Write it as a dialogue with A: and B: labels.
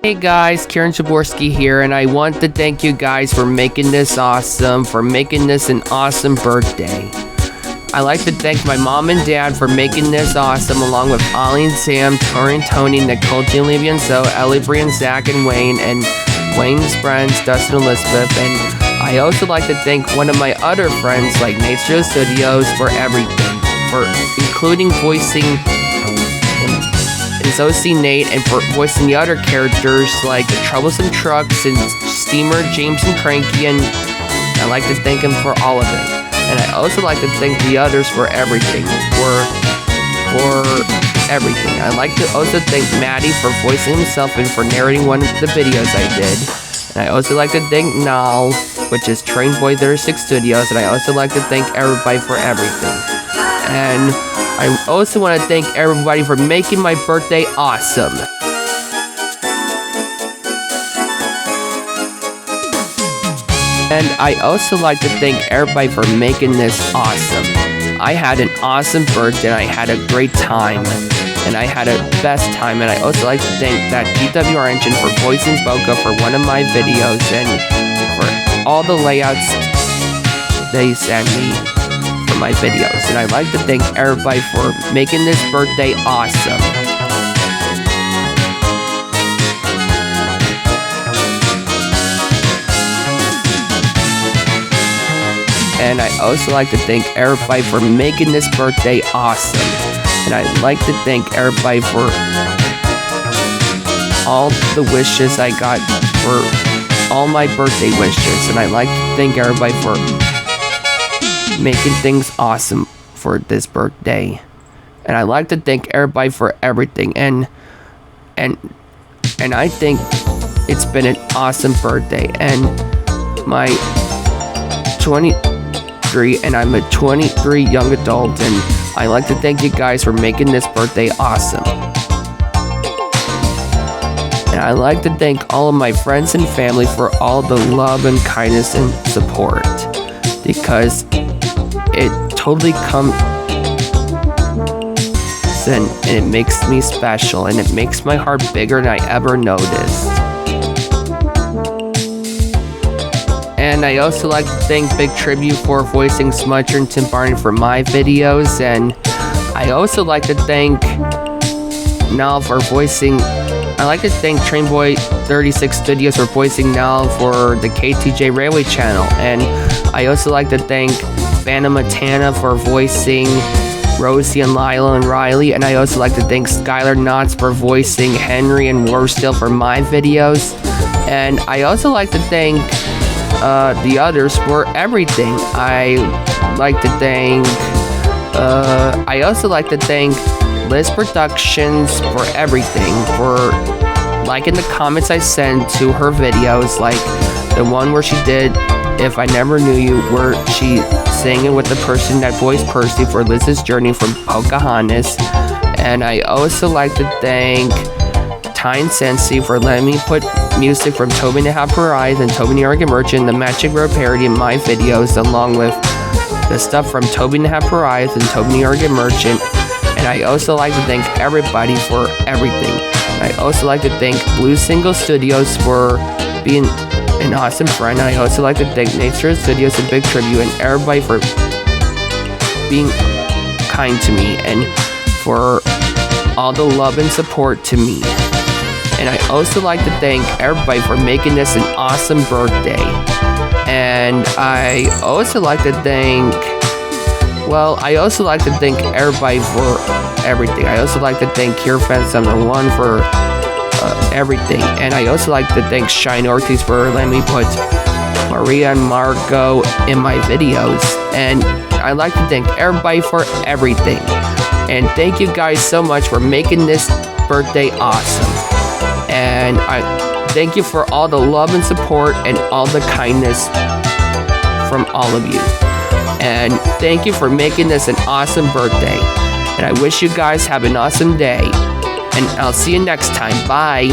A: Hey guys, Kieran Jaborski here, and I want to thank you guys for making this awesome, for making this an awesome birthday. I'd like to thank my mom and dad for making this awesome, along with Ollie and Sam, Tori and Tony, Nicole, Olivia and Zoe, Ellie, Bree and Zach and Wayne, and Wayne's friends, Dustin and Elizabeth. And I also like to thank one of my other friends, like Nature Studios, for everything, for including voicing his OC Nate, and for voicing the other characters like the Troublesome Trucks and Steamer, James and Cranky, and I'd like to thank him for all of it. And I also like to thank the others for everything, for everything. I'd like to also thank Maddie for voicing himself and for narrating one of the videos I did. And I also like to thank Nal, which is Trainboy36 Studios, and I also like to thank everybody for everything. And I also want to thank everybody for making my birthday awesome. And I also like to thank everybody for making this awesome. I had an awesome birthday, and I had a great time, and I had a best time. And I also like to thank that GWR Engine for voicing Boca for one of my videos, and for all the layouts they sent me for my videos. And I'd like to thank everybody for making this birthday awesome. And I also like to thank everybody for making this birthday awesome. And I'd like to thank everybody for all the wishes I got for all my birthday wishes. And I'd like to thank everybody for making things awesome for this birthday. And I'd like to thank everybody for everything. And I think it's been an awesome birthday. And my 23, and I'm a 23 young adult, and I'd like to thank you guys for making this birthday awesome. And I'd like to thank all of my friends and family for all the love and kindness and support, because it totally comes and it makes me special, and it makes my heart bigger than I ever noticed. And I also like to thank Big Tribute for voicing Smudger and Tim Barney for my videos. And I also like to thank Nal for voicing. I like to thank Trainboy36 Studios for voicing Nal for the KTJ Railway channel. And I also like to thank Phantom Montana for voicing Rosie and Lila and Riley. And I also like to thank Skylar Knotts for voicing Henry and Warstill for my videos. And I also like to thank the others for everything. I also like to thank Liz Productions for everything, for liking the comments I sent to her videos, like the one where she did If I Never Knew You, where she sang it with the person that voiced Percy for Liz's Journey from Pocahontas. And I also like to thank Tyne Sensi for letting me put music from Toby and the Happy Eyes and Toby and the Oregon Merchant, the Magic Road parody in my videos, along with the stuff from Toby and the Happy Eyes and Toby and the Oregon Merchant. And I also like to thank everybody for everything. And I also like to thank Blue Single Studios for being an awesome friend. And I also like to thank Nature Studios and Big Tribute and everybody for being kind to me and for all the love and support to me. And I also like to thank everybody for making this an awesome birthday. And I also like to thank everybody for everything. I also like to thank KierFan71 for everything. And I also like to thank Shine Ortiz for letting me put Maria and Marco in my videos. And I'd like to thank everybody for everything. And thank you guys so much for making this birthday awesome. And I thank you for all the love and support and all the kindness from all of you. And thank you for making this an awesome birthday. And I wish you guys have an awesome day. And I'll see you next time. Bye.